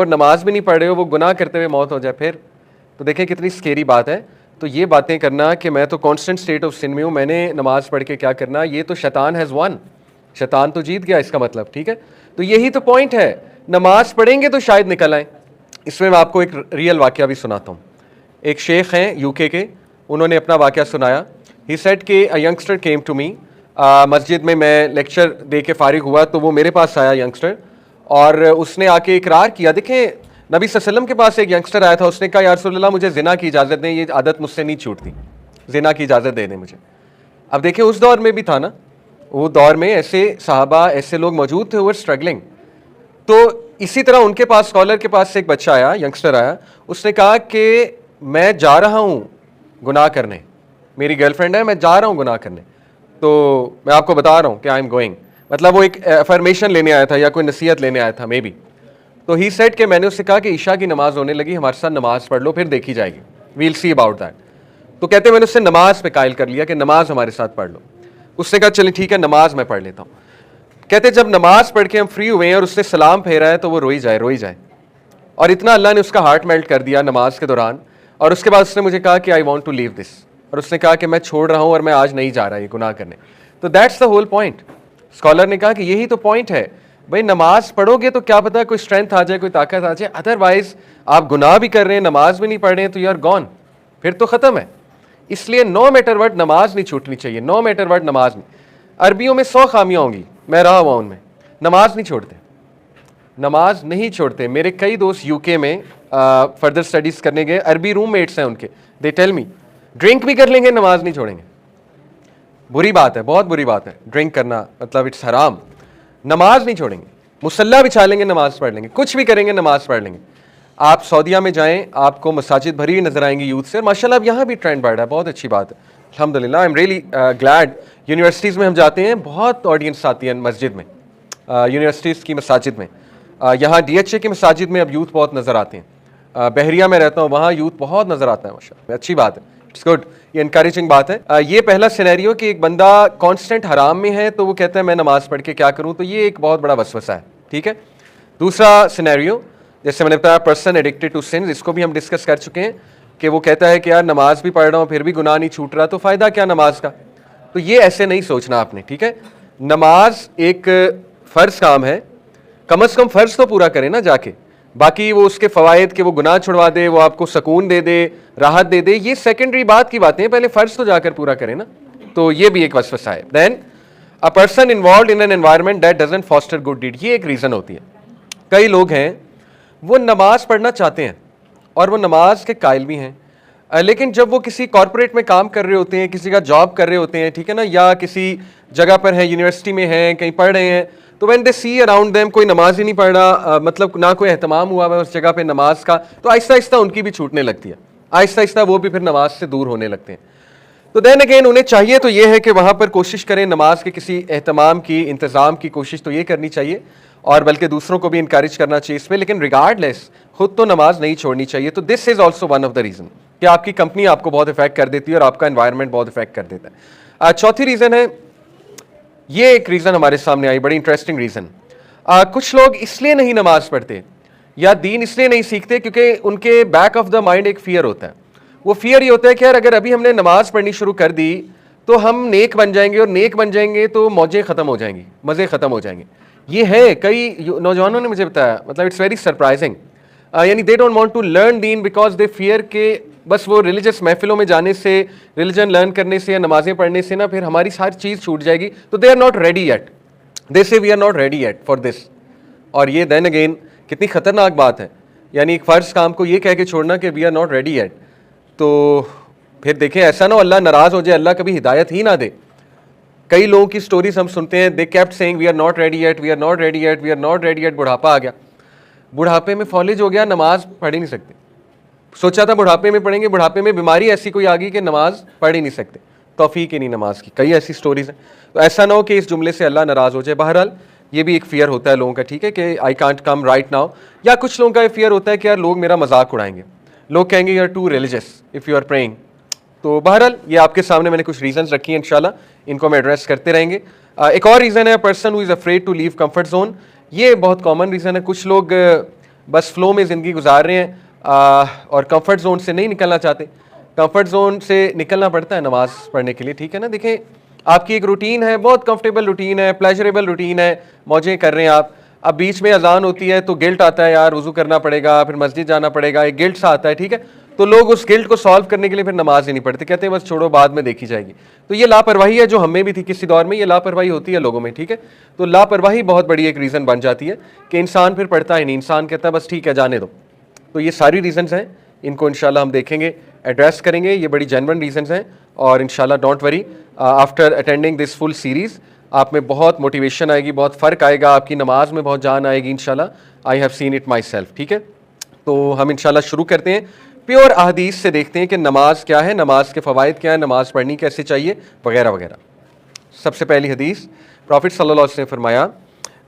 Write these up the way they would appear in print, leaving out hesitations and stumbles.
और नमाज भी नहीं पढ़ रहे हो, वो गुनाह करते हुए मौत हो जाए फिर? तो देखें कितनी स्केरी बात है। तो ये बातें करना कि मैं तो कॉन्स्टेंट स्टेट ऑफ सिन में हूँ, मैंने नमाज पढ़ के क्या करना, ये तो शैतान हैज़ वन, शैतान तो जीत गया इसका मतलब, ठीक है। तो यही तो पॉइंट है, नमाज पढ़ेंगे तो शायद निकल आए। इसमें मैं आपको एक रियल वाक़या भी सुनाता हूँ। एक शेख हैं यूके के, उन्होंने अपना वाक़या सुनाया। ही सेड कि a youngster came to me, मस्जिद में मैं लेक्चर दे के फ़ारिग हुआ तो वो मेरे पास आया यंगस्टर, और उसने आके इकरार किया। देखें नबी सल्लल्लाहु अलैहि वसल्लम के पास एक यंगस्टर आया था, उसने कहा या रसूल अल्लाह मुझे ज़िना की इजाज़त दें, ये आदत मुझसे नहीं छूटती, ज़िना की इजाज़त दे दें मुझे। अब देखें उस दौर में भी था ना, वो दौर में ऐसे सहाबा ऐसे लोग मौजूद थे, वो स्ट्रगलिंग। तो इसी तरह उनके पास, स्कॉलर के पास से एक बच्चा आया, यंगस्टर आया, उसने कहा कि मैं जा रहा हूँ गुनाह करने, मेरी गर्लफ्रेंड है, मैं जा रहा हूँ गुनाह करने, तो मैं आपको बता रहा हूँ कि आई एम गोइंग। मतलब वो एक अफर्मेशन लेने आया था या कोई नसीहत लेने आया था मे बी। तो ही सेड कि मैंने उससे कहा कि ईशा की नमाज होने लगी, हमारे साथ नमाज पढ़ लो, फिर देखी जाएगी, वील सी अबाउट दैट। तो कहते मैंने उससे नमाज पे कायल कर लिया कि नमाज हमारे साथ पढ़ लो। उसने कहा चलिए ठीक है नमाज मैं पढ़ लेता हूँ। कहते जब नमाज पढ़ के हम फ्री हुए हैं और उसने सलाम फेरा है तो वो रोई जाए। और इतना अल्लाह ने उसका हार्ट मेल्ट कर दिया नमाज के दौरान, और उसके बाद उसने मुझे कहा कि I want to leave this, और उसने कहा कि मैं छोड़ रहा हूँ और मैं आज नहीं जा रहा ये गुनाह करने। तो that's the whole point. Scholar ने कहा कि यही तो पॉइंट है भाई, नमाज पढ़ोगे तो क्या पता कोई स्ट्रेंथ आ जाए, कोई ताकत आ जाए, अदरवाइज आप गुनाह भी कर रहे हैं, नमाज भी नहीं पढ़ रहे हैं, तो यू आर गॉन, फिर तो ख़त्म है। इसलिए नो मैटर व्हाट नमाज नहीं छूटनी चाहिए, नो मैटर व्हाट नमाज नहीं। अरबियों में 100 खामियाँ होंगी, मैं रहा हुआ उनमें, नमाज नहीं छोड़ते, नमाज नहीं छोड़ते। मेरे कई दोस्त यूके में फर्दर स्टडीज़ करने गए, अरबी रूममेट्स हैं उनके, दे टेल मी ड्रिंक भी कर लेंगे, नमाज नहीं छोड़ेंगे। बुरी बात है, बहुत बुरी बात है ड्रिंक करना, मतलब इट्स हराम। नमाज नहीं छोड़ेंगे, मुसल्ला बिछा लेंगे, नमाज पढ़ लेंगे, कुछ भी करेंगे, नमाज पढ़ लेंगे। आप सऊदीया में जाएं, आपको मसाजिद भरी हुई नजर आएंगी यूथ से, माशाल्लाह अब यहाँ भी ट्रेंड बढ़ रहा है, बहुत अच्छी बात है, अल्हम्दुलिल्लाह, I am really glad. Universities में हम जाते हैं, बहुत ऑडियंस आती है मस्जिद में, यूनिवर्सिटीज़ की मसाजिद में। यहाँ DHA की मसाजिद में अब यूथ बहुत नज़र आते हैं। बहरिया में रहता हूँ, वहाँ यूथ बहुत नज़र आता है, माशाल्लाह, अच्छी बात है, इट्स गुड, ये इनकरेजिंग बात है। ये पहला सिनेरियो कि एक बंदा कांस्टेंट हराम में है तो वो कहता है मैं नमाज पढ़ के क्या करूँ, तो ये एक बहुत बड़ा वसवसा है, ठीक है। दूसरा सिनेरियो, जैसे मैंने बताया पर्सन एडिक्टेड टू सिंस, इसको भी हम डिस्कस कर चुके हैं कि वो कहता है कि यार नमाज भी पढ़ रहा हूँ फिर भी गुनाह नहीं छूट रहा, तो फ़ायदा क्या नमाज का। तो ये ऐसे नहीं सोचना आपने, ठीक है। नमाज एक फ़र्ज़ काम है, कम अज़ कम फ़र्ज़ तो पूरा करें ना जाके, बाकी वो उसके फ़वायद के वो गुनाह छुड़वा दे, वो आपको सुकून दे दे, राहत दे दे, ये सेकेंडरी बात की बातें हैं, पहले फ़र्ज़ तो जाकर पूरा करें ना। तो ये भी एक वसवसा है। Than a person involve in an environment that doesn't foster good deed, ये एक रीज़न होती है। कई लोग हैं वो नमाज पढ़ना चाहते हैं और वो नमाज के कायल भी हैं, लेकिन जब वो किसी कॉरपोरेट में काम कर रहे होते हैं, किसी का जॉब कर रहे होते हैं, ठीक है ना, या किसी जगह पर है, यूनिवर्सिटी में हैं, कहीं पढ़ रहे हैं, तो when they see around them कोई नमाज ही नहीं पढ़ रहा, मतलब ना कोई एहतमाम हुआ है उस जगह पे नमाज का, तो आहिस्ता आहिस्ता उनकी भी छूटने लगती है, आहिस्ता आहिस्ता वो भी फिर नमाज से दूर होने लगते हैं। तो देन अगेन उन्हें चाहिए तो ये है कि वहाँ पर कोशिश करें, नमाज के किसी एहतमाम की, इंतज़ाम की कोशिश तो ये करनी चाहिए, और बल्कि दूसरों को भी इंकरेज करना चाहिए इसमें, लेकिन रिगार्डलेस खुद तो नमाज नहीं छोड़नी चाहिए। तो this is also one of the reason कि आपकी कंपनी आपको बहुत इफेक्ट कर देती है और आपका एनवायरनमेंट बहुत इफेक्ट कर देता है। चौथी रीज़न है, ये एक रीज़न हमारे सामने आई, बड़ी इंटरेस्टिंग रीज़न। कुछ लोग इसलिए नहीं नमाज पढ़ते या दीन इसलिए नहीं सीखते क्योंकि उनके बैक ऑफ द माइंड एक फियर होता है। वो फियर ये होता है कि यार अगर अभी हमने नमाज पढ़नी शुरू कर दी तो हम नेक बन जाएंगे, और नेक बन जाएंगे तो मौजें ख़त्म हो जाएंगी, मज़े ख़त्म हो जाएंगे। ये है, कई नौजवानों ने मुझे बताया, मतलब इट्स वेरी सरप्राइजिंग, यानी they don't want to learn दीन बिकॉज दे फियर के बस वो रिलीजियस महफिलों में जाने से, रिलीजन लर्न करने से या नमाजें पढ़ने से ना फिर हमारी सारी चीज़ छूट जाएगी, तो they are not ready yet, they say we are not ready yet for this. और ये देन अगेन कितनी ख़तरनाक बात है, यानी एक फ़र्ज़ काम को ये कह के छोड़ना कि we are not ready yet, तो फिर देखें ऐसा ना अल्लाह नाराज़ हो जाए, अल्लाह कभी हिदायत ही ना दे। कई लोगों की स्टोरीज हम सुनते हैं, they kept saying we are not ready yet, we are not ready yet, we are not ready yet, बुढ़ापा आ गया, बुढ़ापे में फॉलेज हो गया, नमाज पढ़ ही नहीं सकते, सोचा था बुढ़ापे में पढ़ेंगे, बुढ़ापे में बीमारी ऐसी कोई आ गई कि नमाज पढ़ ही नहीं सकते, तौफीक ही नहीं नमाज की, कई ऐसी स्टोरीज हैं। तो ऐसा ना हो कि इस जुमले से अल्लाह नाराज़ हो जाए। बहरहाल ये भी एक फियर होता है लोगों का, ठीक है, कि I can't come right now, या कुछ लोगों का ये फियर होता है कि यार लोग मेरा मजाक उड़ाएंगे, लोग कहेंगे you are too religious if you are praying. तो बहरहाल ये आपके सामने मैंने कुछ रीजंस रखी हैं, इंशाल्लाह इनको हम एड्रेस करते रहेंगे। एक और रीज़न है person who is afraid to leave comfort zone, ये बहुत कॉमन रीज़न है। कुछ लोग बस फ्लो में ज़िंदगी गुजार रहे हैं और कंफर्ट जोन से नहीं निकलना चाहते। कंफर्ट जोन से निकलना पड़ता है नमाज पढ़ने के लिए, ठीक है ना। देखें, आपकी एक रूटीन है, बहुत कंफर्टेबल रूटीन है, प्लेजरेबल रूटीन है, मौजें कर रहे हैं आप। अब बीच में अजान होती है तो गिल्ट आता है, यार वुजू करना पड़ेगा, फिर मस्जिद जाना पड़ेगा, एक गिल्ट सा आता है, ठीक है। तो लोग उस गिल्ट को सॉल्व करने के लिए फिर नमाज ही नहीं पढ़ते, कहते हैं बस छोड़ो बाद में देखी जाएगी। तो ये लापरवाही है जो हमें भी थी किसी दौर में, ये लापरवाही होती है लोगों में, ठीक है। तो लापरवाही बहुत बड़ी एक रीज़न बन जाती है कि इंसान फिर पढ़ता ही नहीं, इंसान कहता है बस ठीक है जाने दो। तो ये सारी रीजंस हैं, इनको इंशाल्लाह हम देखेंगे, एड्रेस करेंगे, ये बड़ी जेन्युइन रीजंस हैं। और इंशाल्लाह don't worry, after attending this full series आप में बहुत मोटिवेशन आएगी, बहुत फ़र्क आएगा, आपकी नमाज में बहुत जान आएगी इंशाल्लाह। I have seen it my self, ठीक है। तो हम इंशाल्लाह शुरू करते हैं, प्योर अहदीस से देखते हैं कि नमाज क्या है, नमाज के फ़वाइद क्या है, नमाज पढ़नी कैसे चाहिए, वगैरह वगैरह। सबसे पहली हदीस, प्रॉफिट सल्लल्लाहु अलैहि वसल्लम ने फरमाया,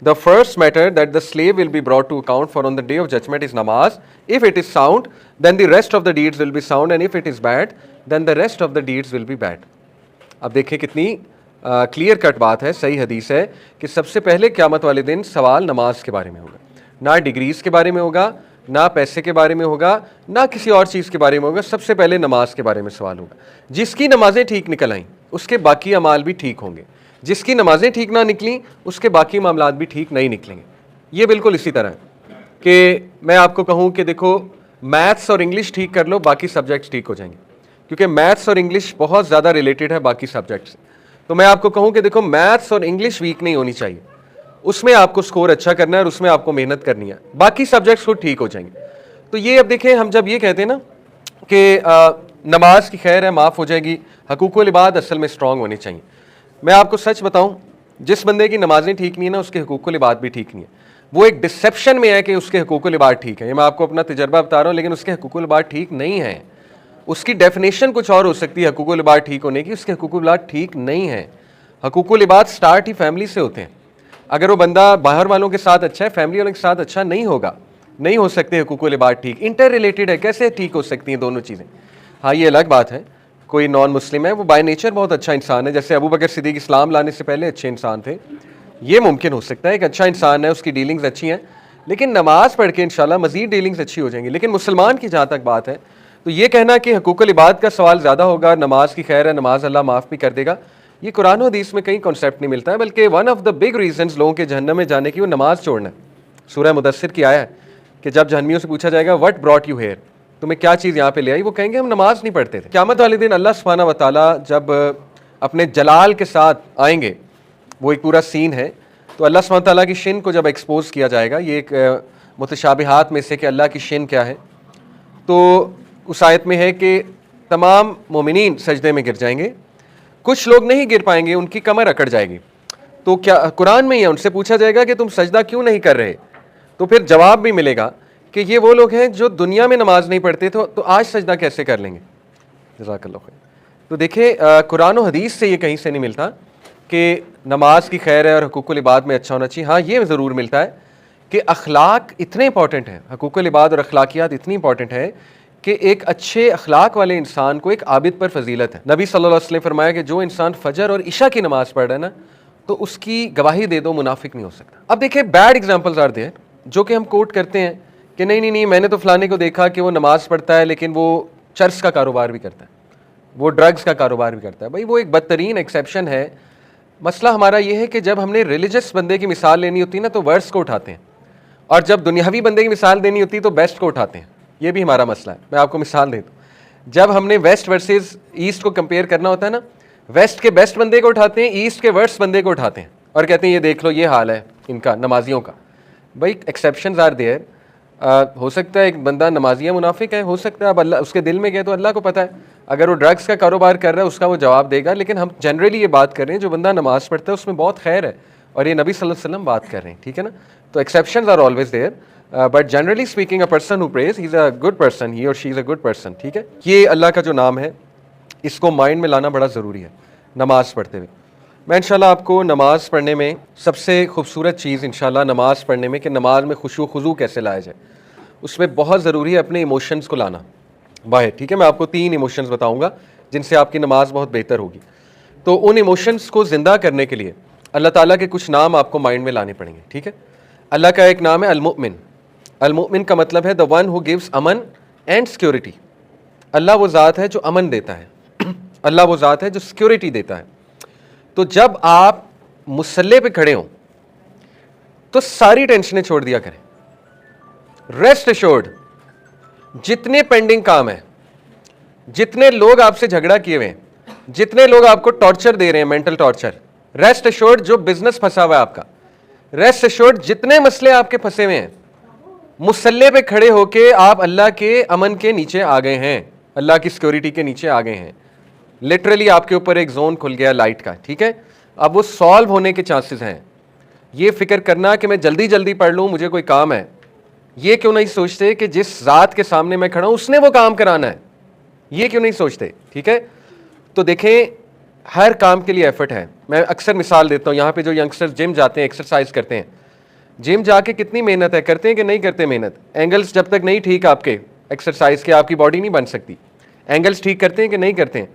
The first matter that the slave will be brought to account for on the day of judgment is namaz. If it is sound, then the rest of the deeds will be sound, and if it is bad, then the rest of the deeds will be bad. अब देखिए कितनी clear cut बात है, सही हदीस है कि सबसे पहले क़यामत वाले दिन सवाल नमाज के बारे में होगा, ना डिग्रीज के बारे में होगा, ना पैसे के बारे में होगा, ना किसी और चीज़ के बारे में होगा। सबसे पहले नमाज के बारे में सवाल होगा। जिसकी नमाजें ठीक निकल आईं उसके बाकी अमाल भी ठीक होंगे, जिसकी नमाजें ठीक ना निकली उसके बाकी मामलात भी ठीक नहीं निकलेंगे। ये बिल्कुल इसी तरह है कि मैं आपको कहूँ कि देखो मैथ्स और इंग्लिश ठीक कर लो, बाकी सब्जेक्ट्स ठीक हो जाएंगे, क्योंकि मैथ्स और इंग्लिश बहुत ज़्यादा रिलेटेड है बाकी सब्जेक्ट से। तो मैं आपको कहूँ कि देखो मैथ्स और इंग्लिश वीक नहीं होनी चाहिए, उसमें आपको स्कोर अच्छा करना है और उसमें आपको मेहनत करनी है, बाकी सब्जेक्ट्स खुद ठीक हो जाएंगे। तो ये अब देखें, हम जब ये कहते हैं ना कि नमाज की खैर है, माफ़ हो जाएगी, हकूक़ुल इबाद असल में स्ट्रॉन्ग होने चाहिए। मैं आपको सच बताऊं, जिस बंदे की नमाजें ठीक नहीं है ना उसके हकूक़ुल इबाद भी ठीक नहीं है। वो एक डिसेप्शन में है कि उसके हकूक़ुल इबाद ठीक है, ये मैं आपको अपना तजर्बा बता रहा हूँ, लेकिन उसके हकूक़ुल इबाद ठीक नहीं है। उसकी डेफिनेशन कुछ और हो सकती है हकूक़ुल इबाद ठीक होने की, उसके हकूक़ुल इबाद ठीक नहीं है। हकूक़ुल इबाद स्टार्ट ही फैमिली से होते हैं। अगर वो बंदा बाहर वालों के साथ अच्छा है, फैमिली वालों के साथ अच्छा नहीं होगा, नहीं हो सकते हकूक़ुल इबाद ठीक। इंटर रिलेटेड है, कैसे ठीक हो सकती हैं दोनों चीज़ें। हाँ, ये अलग बात है, कोई नॉन मुस्लिम है, वो बाय नेचर बहुत अच्छा इंसान है, जैसे अबू बकर सिद्दीक़ इस्लाम लाने से पहले अच्छे इंसान थे, ये मुमकिन हो सकता है, एक अच्छा इंसान है, उसकी डीलिंग्स अच्छी हैं, लेकिन नमाज़ पढ़ के इंशाल्लाह मज़ीद डीलिंग्स अच्छी हो जाएंगी। लेकिन मुसलमान की जहाँ तक बात है, तो ये कहना कि हकूक़ुल इबाद का सवाल ज़्यादा होगा, नमाज की खैर है, नमाज अल्लाह माफ़ भी कर देगा, ये कुरान और हदीस में कहीं कॉन्सेप्ट नहीं मिलता है। बल्कि one of the big reasons लोगों के जहन्नम में जाने की वो नमाज छोड़ना है। सूरह मुदस्सिर की आया है कि जब जहन्नमियों से पूछा जाएगा व्हाट ब्रॉट यू हियर, तुम्हें क्या चीज़ यहाँ पे ले आई, वो कहेंगे हम नमाज नहीं पढ़ते थे। क़यामत वाले दिन अल्लाह सुब्हानहू व तआला जब अपने जलाल के साथ आएंगे, वो एक पूरा सीन है, तो अल्लाह सुब्हानहू व तआला की शिन को जब एक्सपोज किया जाएगा, ये एक मुतशाबिहात में से कि अल्लाह की शिन क्या है, तो उस आयत में है कि तमाम मोमिनीन सजदे में गिर जाएंगे, कुछ लोग नहीं गिर पाएंगे, उनकी कमर अकड़ जाएगी। तो क्या कुरान में ही है, उनसे पूछा जाएगा कि तुम सजदा क्यों नहीं कर रहे, तो फिर जवाब भी मिलेगा कि ये वो लोग हैं जो दुनिया में नमाज नहीं पढ़ते थे, तो आज सजदा कैसे कर लेंगे। जज़ाकल्लाह खैर। तो देखिए कुरान और हदीस से ये कहीं से नहीं मिलता कि नमाज की खैर है और हकूक़ुल इबाद में अच्छा होना चाहिए। हाँ, ये ज़रूर मिलता है कि अखलाक इतने इंपॉर्टेंट हैं, हकूक़ुल इबाद और अखलाकियात इतनी इंपॉर्टेंट है कि एक अच्छे अखलाक वाले इंसान को एक आबिद पर फजीलत है। नबी सल्लल्लाहु अलैहि वसल्लम ने फरमाया कि जो इंसान फजर और इशा की नमाज पढ़ रहा है ना, तो उसकी गवाही दे दो, मुनाफिक नहीं हो सकता। अब देखिए बैड एग्जाम्पल्स आर देयर, जो कि हम कोट करते हैं कि नहीं नहीं नहीं, मैंने तो फलाने को देखा कि वो नमाज पढ़ता है लेकिन वो चर्च का कारोबार भी करता है, वो ड्रग्स का कारोबार भी करता है। भाई वो एक बदतरीन एक्सेप्शन है। मसला हमारा ये है कि जब हमने रिलीजियस बंदे की मिसाल लेनी होती है ना, तो वर्स्ट को उठाते हैं, और जब दुनियावी बंदे की मिसाल देनी होती है तो बेस्ट को उठाते हैं। ये भी हमारा मसला है। मैं आपको मिसाल देता हूँ, जब हमने वेस्ट वर्सेस ईस्ट को कंपेयर करना होता है ना, वेस्ट के बेस्ट बंदे को उठाते हैं, ईस्ट के वर्स्ट बंदे को उठाते हैं और कहते हैं ये देख लो ये हाल है इनका नमाजियों का। भाई एक्सेप्शंस आर देयर। हो सकता है एक बंदा नमाजिया मुनाफिक है, हो सकता है, अब अल्लाह उसके दिल में गया तो अल्लाह को पता है। अगर वो ड्रग्स का कारोबार कर रहा है उसका वो जवाब देगा, लेकिन हम जनरली ये बात कर रहे हैं जो बंदा नमाज पढ़ता है उसमें बहुत खैर है, और ये नबी सल्लल्लाहु अलैहि वसल्लम बात कर रहे हैं, ठीक है ना। तो exceptions are always there, but generally speaking a person who praise he is a good person, he और she is a good person, ठीक है। ये अल्लाह का जो नाम है इसको माइंड में लाना बड़ा ज़रूरी है नमाज पढ़ते हुए। मैं इंशाल्लाह आपको नमाज़ पढ़ने में सबसे खूबसूरत चीज़ इंशाल्लाह नमाज़ पढ़ने में कि नमाज में खुशू खुजू कैसे लाया जाए, उसमें बहुत ज़रूरी है अपने इमोशंस को लाना बाहर, ठीक है। मैं आपको 3 इमोशंस बताऊंगा जिनसे आपकी नमाज बहुत बेहतर होगी। तो उन इमोशंस को ज़िंदा करने के लिए अल्लाह ताला के कुछ नाम आपको माइंड में लाने पड़ेंगे, ठीक है। अल्लाह का एक नाम है अल-मुमिन, अल मोमिन का मतलब है द वन हु गिव्स अमन एंड सिक्योरिटी। अल्लाह वो ज़ात है जो अमन देता है, अल्लाह वो ज़ात है जो सिक्योरिटी देता है। तो जब आप मुसल्ले पे खड़े हों तो सारी टेंशनें छोड़ दिया करें। रेस्ट एश्योर्ड, जितने पेंडिंग काम है, जितने लोग आपसे झगड़ा किए हुए हैं, जितने लोग आपको टॉर्चर दे रहे हैं, मेंटल टॉर्चर, रेस्ट एश्योर्ड जो बिजनेस फंसा हुआ है आपका, रेस्ट एश्योर्ड जितने मसले आपके फंसे हुए हैं, मुसल्ले पे खड़े होके आप अल्लाह के अमन के नीचे आ गए हैं, अल्लाह की सिक्योरिटी के नीचे आ गए हैं। लिटरली आपके ऊपर एक जोन खुल गया लाइट का, ठीक है। अब वो सॉल्व होने के चांसेस हैं। ये फिक्र करना कि मैं जल्दी जल्दी पढ़ लूँ, मुझे कोई काम है, ये क्यों नहीं सोचते कि जिस ज़ात के सामने मैं खड़ा हूँ उसने वो काम कराना है, ये क्यों नहीं सोचते, ठीक है। तो देखें, हर काम के लिए एफर्ट है। मैं अक्सर मिसाल देता हूँ, यहाँ पे जो यंगस्टर्स जिम जाते हैं, एक्सरसाइज करते हैं, जिम जाके कितनी मेहनत है, करते हैं कि नहीं करते मेहनत। एंगल्स जब तक नहीं ठीक आपके एक्सरसाइज के, आपकी बॉडी नहीं बन सकती। एंगल्स ठीक करते हैं कि नहीं करते हैं,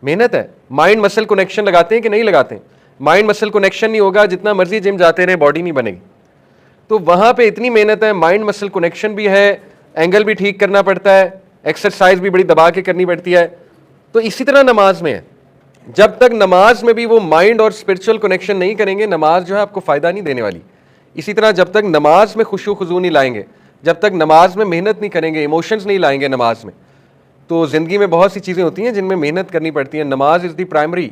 मेहनत है। माइंड मसल कनेक्शन लगाते हैं कि नहीं लगाते हैं, माइंड मसल कनेक्शन नहीं होगा, जितना मर्जी जिम जाते रहे बॉडी नहीं बनेगी। तो वहाँ पे इतनी मेहनत है, माइंड मसल कनेक्शन भी है, एंगल भी ठीक करना पड़ता है, एक्सरसाइज भी बड़ी दबा के करनी पड़ती है। तो इसी तरह नमाज में है, जब तक नमाज में भी वो माइंड और स्पिरिचुअल कनेक्शन नहीं करेंगे, नमाज जो है आपको फ़ायदा नहीं देने वाली। इसी तरह जब तक नमाज में खुशू खुजू नहीं लाएंगे, जब तक नमाज में मेहनत नहीं करेंगे, इमोशंस नहीं लाएंगे नमाज में, तो ज़िंदगी में बहुत सी चीज़ें होती हैं जिनमें मेहनत करनी पड़ती है। नमाज इज़ द प्राइमरी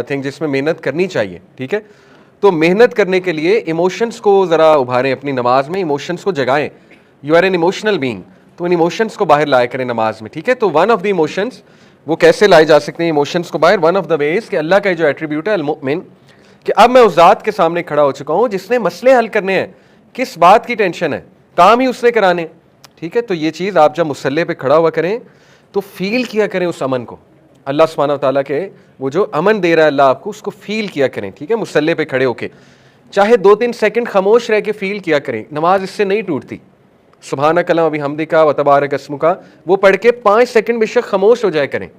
थिंग जिसमें मेहनत करनी चाहिए, ठीक है। तो मेहनत करने के लिए इमोशंस को ज़रा उभारें अपनी नमाज में, इमोशंस को जगाएं। You are an emotional being, तो इन इमोशंस को बाहर लाया करें नमाज में, ठीक है। तो वन ऑफ द इमोशंस, वो कैसे लाए जा सकते हैं इमोशंस को बाहर, वन ऑफ द वेज कि अल्लाह का जो एट्रीब्यूट है अल मोमिन, कि अब मैं उस ज़ात के सामने खड़ा हो चुका हूँ जिसने मसले हल करने हैं, किस बात की टेंशन है, काम ही उसने कराने, ठीक है। तो ये चीज़ आप जब मुसल्ले पे खड़ा हुआ करें तो फील किया करें उस अमन को, अल्लाह सुब्हानहू व तआला के वो जो अमन दे रहा है अल्लाह आपको, उसको फील किया करें, ठीक है। मुसल्ले पे खड़े होके चाहे 2-3 सेकंड खामोश रह के फील किया करें, नमाज इससे नहीं टूटती। सुभानक अल्लाहुम्मा व बिहम्दिका व तबारक अस्मुका वो पढ़ के 5 सेकंड बेशक खामोश हो जाए करें,